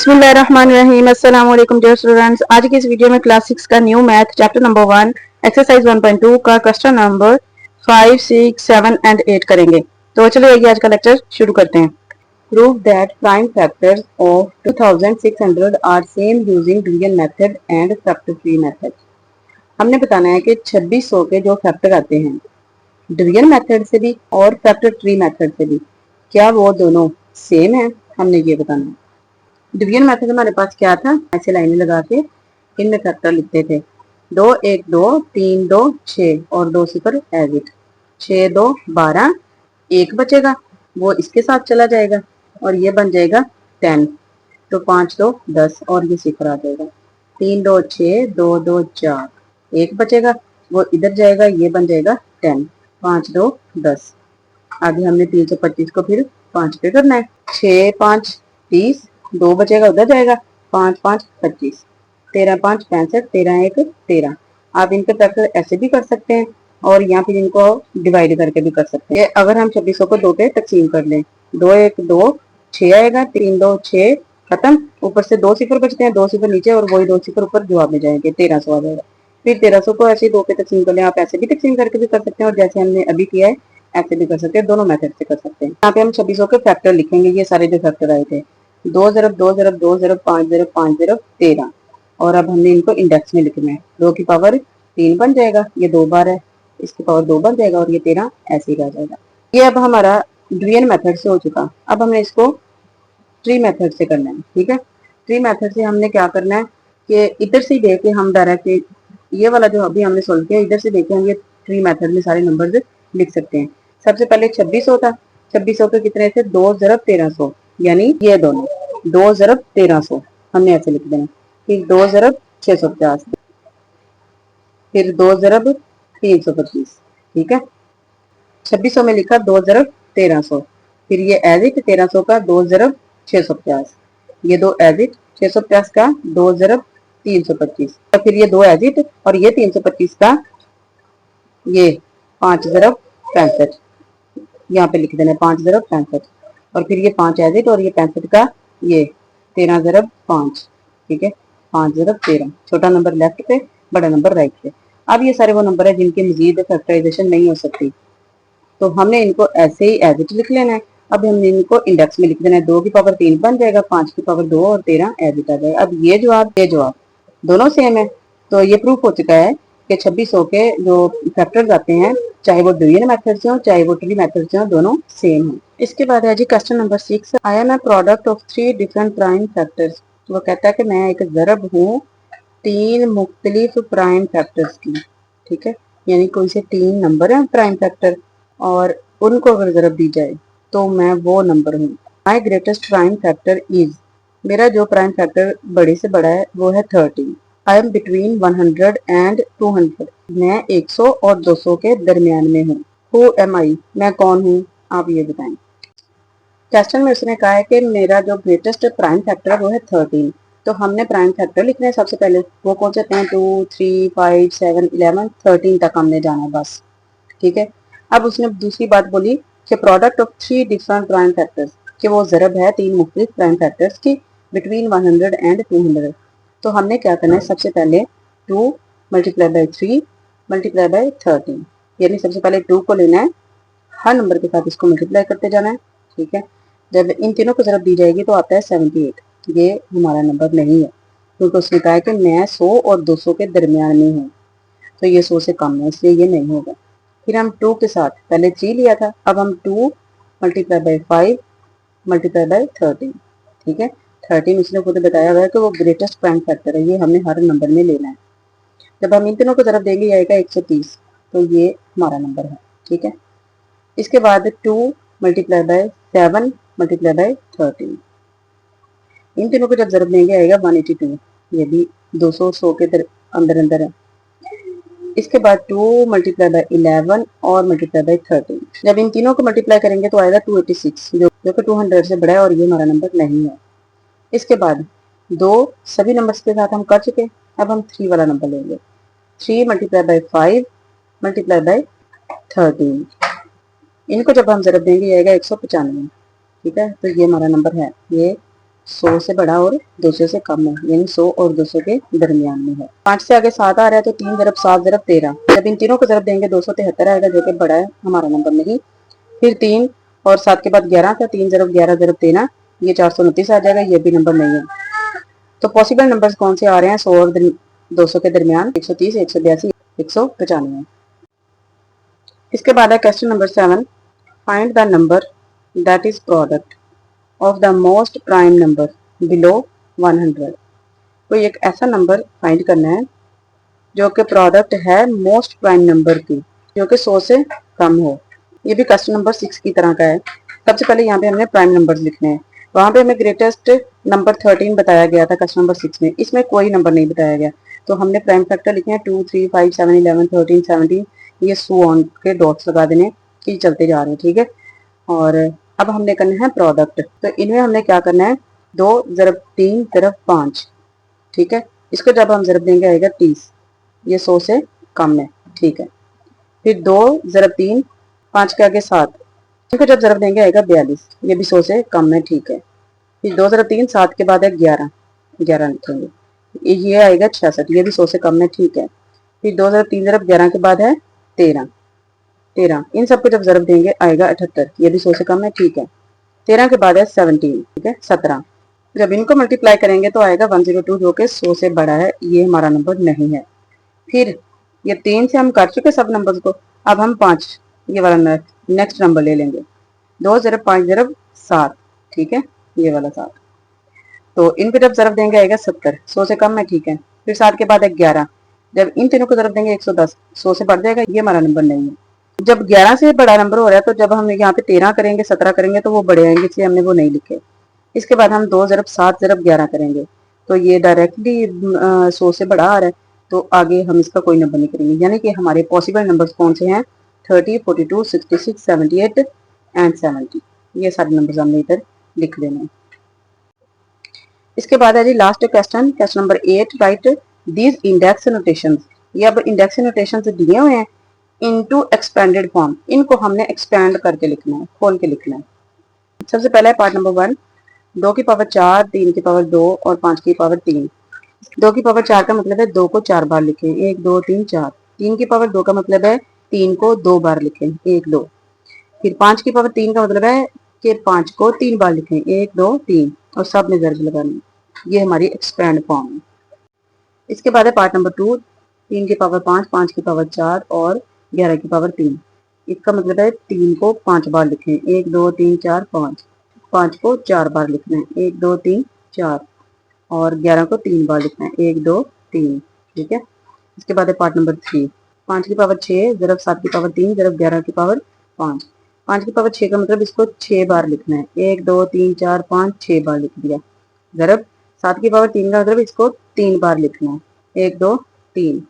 बिस्मिल्लाहिर्रहमानिर्रहीम। अस्सलाम वालेकुम डियर स्टूडेंट्स। आज की इस वीडियो में क्लास 6 का new math chapter number 1 exercise 1.2 का क्वेश्चन नंबर 5, 6, 7 एंड 8 करेंगे। तो चलिए आइए आज का लेक्चर शुरू करते हैं। Prove that prime factors of 2600 are same using division method and factor tree method. हमने बताना है कि 2600 के जो फैक्टर आते हैं डिवीजन मेथड से भी और फैक्टर ट्री मेथड से भी, क्या वो दोनों सेम है, हमने ये बताना है। डिवीजन मेथड हमारे पास क्या था, ऐसे लाइनें लगा के इनमें फैक्टर लिखते थे। 2 1 2 3 2 6 और 2 सिफर एज इट। 6 2 12, एक बचेगा वो इसके साथ चला जाएगा और ये बन जाएगा 10। तो 5 2 10 और ये सिफर आ जाएगा। 3 2 6 2 2 4, एक बचेगा वो इधर जाएगा, ये बन जाएगा 10। 5 2 10। आगे हमने 325 को फिर 5 पे करना है। 6 5 30, 2 बचेगा उधर जाएगा। 5 5 25, 13 5 65, 13 1 13। आप इनके फैक्टर ऐसे भी कर सकते हैं और यहाँ पे इनको डिवाइड करके भी कर सकते हैं। अगर हम 2600 को 2 पे तकसीम कर लें, 2 1 2 6 आएगा, 3 2 6 खत्म। ऊपर से 2 सिफर बचते हैं, 2 सिफर नीचे और वही 2 सिफर ऊपर जवाब में जाएंगे, 1300 आ जाएगा। फिर 1300 को ऐसे 2 पे तकसीम कर लें, आप ऐसे भी तकसीम करके भी कर सकते हैं और जैसे हमने अभी किया है ऐसे भी कर सकते हैं, दोनों मेथड से कर सकते हैं। यहाँ पे हम 2600 के फैक्टर लिखेंगे, ये सारे जो फैक्टर आए थे 2 0 2 0 2 0 5 0 5 0 13। और अब हमने इनको इंडेक्स में लिखना है। 2 की पावर 3 बन जाएगा, ये 2 बार है, इसकी पावर 2 बन जाएगा और ये 13 ऐसे ही रह जाएगा। ये अब हमारा डिवीजन मेथड से हो चुका। अब हमने इसको ट्री मेथड से करना है। ठीक है, ट्री मेथड से हमने क्या करना है कि इधर से देख के हम डायरेक्ट ये वाला जो अभी हमने सोल्व किया, इधर से देखे हम ये ट्री मेथड में सारे नंबर्स लिख सकते हैं। सबसे पहले 2600 था, 2600 के कितने थे, 2 ज़रब 1300, यानी ये दोनों 2 ज़रब 1300 हमने ऐसे लिख देना। फिर 2 ज़रब 650, फिर 2 ज़रब 325। ठीक है, 2600 में लिखा 2 ज़रब 1300, फिर ये एज इट 1300 का 2 ज़रब 650, ये 2 एज इट 650 का 2 ज़रब 325, और फिर ये 2 एज इट और ये 325 का ये 5 ज़रब 65, यहाँ पे लिख देना 5 ज़रब 65, और फिर ये 5 एज इट और ये 65 का ये 13 ज़रब 5। ठीक है, 5 ज़रब 13, छोटा नंबर लेफ्ट पे, बड़ा नंबर राइट पे। अब ये सारे वो नंबर है जिनकी मजीद फैक्टराइजेशन नहीं हो सकती, तो हमने इनको ऐसे ही एज इट लिख लेना है। अब हमने इनको इंडेक्स में लिख देना है। 2 की पावर 3 बन जाएगा, 5 की पावर 2 और 13 एज इट आ जाएगा। अब ये जवाब दोनों सेम है, तो ये प्रूफ हो चुका है कि 2600 के जो फैक्टर्स आते हैं, चाहे वो डिवीजन मेथड से हो चाहे वो ट्री मेथड से हो, दोनों सेम है। इसके बाद है जी question number 6। I am a product of 3 different prime factors. वो कहता है कि मैं एक ज़रब हूँ 3 मुख्तलिफ प्राइम फैक्टर्स की। ठीक है, यानी कोई से 3 नंबर है प्राइम फैक्टर और उनको अगर ज़रब दी जाए तो मैं वो नंबर हूँ। माई ग्रेटेस्ट प्राइम फैक्टर इज, मेरा जो प्राइम फैक्टर बड़े से बड़ा है वो है 13। आई एम बिटवीन 100 एंड 200, मैं 100 और 200 के दरमियान में हूँ। हु एम आई, मैं कौन हूँ, आप ये बताएं। क्वेश्चन में उसने कहा है कि मेरा जो ग्रेटेस्ट प्राइम फैक्टर है वो है 13। तो हमने प्राइम फैक्टर लिखना है सबसे पहले। वो कौन से हैं, 2 3 5 7 11 13 तक हमने जाना है बस। ठीक है, अब उसने दूसरी बात बोली कि product of 3 different prime factors, कि वो ज़रब है 3 मुख्तलिफ प्राइम फैक्टर्स की बिटवीन 100 एंड 200। तो हमने क्या करना है, सबसे पहले 2 मल्टीप्लाई बाई 3 मल्टीप्लाई बाई 13, यानी सबसे पहले 2 को लेना है, हर नंबर के साथ इसको मल्टीप्लाई करते जाना है। ठीक है, जब इन तीनों को ज़रब दी जाएगी तो आता है 78। ये हमारा नंबर नहीं है क्योंकि उसने कहा है कि मैं 100 और 200 के दरमियान में हूँ, तो ये 100 से कम है, इसलिए ये नहीं होगा। फिर हम 2 के साथ पहले 3 लिया था, अब हम 2 मल्टीप्लाई बाई 5 मल्टीप्लाई बाई 13। ठीक है, 13 उसने खुद बताया हुआ है कि वो ग्रेटेस्ट प्राइम फैक्टर है, ये हमने हर नंबर में लेना है। जब हम इन तीनों को तरफ देंगे आएगा 130, तो ये हमारा नंबर है। ठीक है, इसके बाद 2 मल्टीप्लाई बाई 7 मल्टीप्लाई बाई 13, इन तीनों को जब जरब देंगे आएगा 182, ये भी 200 100 के अंदर अंदर है। इसके बाद 2 मल्टीप्लाई बाई 11 और मल्टीप्लाई बाई 13, जब इन तीनों को मल्टीप्लाई करेंगे तो आएगा 286, जो कि 200 से बड़ा है और ये हमारा नंबर नहीं है। इसके बाद 2 सभी नंबर्स के साथ हम कर चुके, अब हम 3 वाला नंबर लेंगे। 3 मल्टीप्लाई बाई 5 मल्टीप्लाई बाई 13, इनको जब हम जरब देंगे आएगा 195। ठीक है, तो ये हमारा नंबर है, ये 100 से बड़ा और 200 से कम है, यानी 100 और 200 के दरमियान में है। 5 से आगे 7 आ रहा है तो 3 ज़रब 7 ज़रब 13। जब इन तीनों को ज़रब देंगे 273 आएगा, जो कि बड़ा है, हमारा नंबर नहीं। फिर 3 और 7 के बाद 11 था, 3 ज़रब 11 ज़रब 13, ये 429 आ जाएगा, ये भी नंबर नहीं है। तो पॉसिबल नंबर्स कौन से आ रहे हैं 100 और 200 के दरमियान? 130, 182, 195। इसके बाद है question number 7, find the number that is product of the most prime number below 100। कोई एक ऐसा नंबर फाइंड करना है जो कि प्रोडक्ट है मोस्ट प्राइम नंबर की, जो कि 100 से कम हो। ये भी क्वेश्चन नंबर 6 की तरह का है। सबसे पहले यहाँ पे हमने प्राइम नंबर्स लिखने हैं। वहां पे हमें ग्रेटेस्ट नंबर 13 बताया गया था क्वेश्चन नंबर 6 में, इसमें कोई नंबर नहीं बताया गया। तो हमने प्राइम फैक्टर लिखे हैं 2, 3, 5, 7, 11, 13, 17, ये सो ऑन के डॉट्स लगा देने कि चलते जा रहे हैं, ठीक है। और अब हमने करना है प्रोडक्ट, तो इनमें हमने क्या करना है 2 ज़रब 3 ज़रब 5, ठीक है। इसको जब हम ज़रब देंगे आएगा 30, ये 100 से कम है, ठीक है। फिर 2 ज़रब 3, 5 के आगे 7, इनको जब ज़रब देंगे आएगा 42, ये भी 100 से कम है, ठीक है। फिर 2 ज़रब 3, 7 के बाद है 11, 11 लिखेंगे, ये आएगा 66, ये भी 100 से कम है, ठीक है। फिर 2 ज़रब 3 ज़रब 11 के बाद है 13, 13, इन सबको जब ज़रब देंगे आएगा 78, ये भी 100 से कम है, ठीक है। 13 के बाद है 17, ठीक है, 17। जब इनको मल्टीप्लाई करेंगे तो आएगा 102, जो कि 100 से बड़ा है, ये हमारा नंबर नहीं है। फिर ये 3 से हम कर चुके सब नंबर्स को, अब हम 5 ये वाला नेक्स्ट नंबर ले लेंगे, 2 ज़रब 5 ज़रब 7, ठीक है, ये वाला 7। तो इनको जब ज़रब देंगे आएगा 70, 100 से कम है, ठीक है। फिर 7 के बाद है 11, जब इन तीनों को ज़रब देंगे 110, 100 से बढ़ जाएगा, ये हमारा नंबर नहीं है। जब 11 से बड़ा नंबर हो रहा है तो जब हम यहाँ पे 13 करेंगे 17 करेंगे तो वो बड़े आएंगे, इसलिए हमने वो नहीं लिखे। इसके बाद हम 2 ज़रब 7 ज़रब 11 करेंगे तो ये डायरेक्टली 100 से बड़ा आ रहा है, तो आगे हम इसका कोई नंबर नहीं करेंगे। यानी कि हमारे पॉसिबल नंबर्स कौन से हैं 30, 42, 66, 78 एंड 70, ये सारे नंबर्स हमने इधर लिख लेने हैं। इसके बाद है जी last question, question number 8, write these index notations. ये अब इंडेक्स नोटेशंस दिए हुए हैं इनटू एक्सपेंडेड फॉर्म, इनको हमने एक्सपेंड करके लिखना है, खोल के लिखना है। सबसे पहला है पार्ट नंबर 1, 2 की पावर 4, 3 की पावर 2 और 5 की पावर 3। 2 की पावर 4 का मतलब है 2 को 4 बार लिखें, 1 2 3 4। 3 की पावर 2 का मतलब है 3 को 2 बार लिखें, 1 2। फिर 5 की पावर 3 का मतलब है कि 5 को 3 बार लिखें, 1 2 3, और सब में ज़रब लगानी। ये हमारी एक्सपेंड फॉर्म है। इसके बाद है पार्ट नंबर 2, 3 की पावर 5, 5 की पावर 4 और 11 की पावर 3। इसका मतलब है 3 को 5 बार लिखें, 1 2 3 4 5। 5 को 4 बार लिखना है, 1 2 3 4, और 11 को 3 बार लिखना है, 1 2 3, ठीक है। इसके बाद है पार्ट नंबर 3, 5 की पावर 6 ज़रब 7 की पावर 3 ज़रब 11 की पावर 5। 5 की पावर 6 का मतलब इसको 6 बार लिखना है, 1 2 3 4 5, 6 बार लिख दिया। ज़रब 7 की पावर 3 का मतलब इसको 3 बार लिखना है, 1 2 3,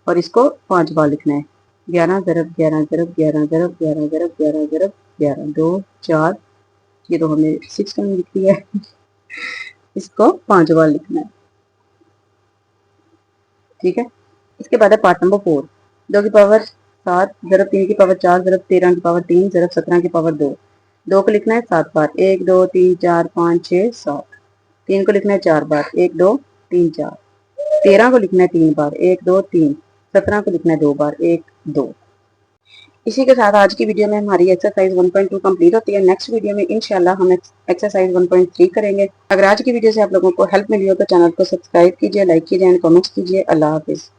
और इसको 5 बार लिखना है। 11 ज़रब 11 ज़रब 11 ज़रब 11 ज़रब 11 ज़रब 11, 2 4, ये तो हमने 6 टाइम लिख दिया है, इसको 5 बार लिखना है, ठीक है। इसके बाद है पार्ट नंबर 4, 2 की पावर 7 ज़रब 3 की पावर 4 ज़रब 13 की पावर 3 ज़रब 17 की पावर 2। 2 को लिखना है 7 बार, 1 2 3 4 5 6 7। 3 को लिखना है 4 बार, 1 2 3 4। 13 को लिखना है 3 बार, 1 2 3। 17 को लिखना है 2 बार, 1 2। इसी के साथ आज की वीडियो में हमारी एक्सरसाइज 1.2 कंप्लीट होती है। नेक्स्ट वीडियो में इंशाल्लाह हम एक्सरसाइज 1.3 करेंगे। अगर आज की वीडियो से आप लोगों को हेल्प मिली हो तो चैनल को सब्सक्राइब कीजिए, लाइक कीजिए एंड कमेंट्स कीजिए। अल्लाह हाफिज़।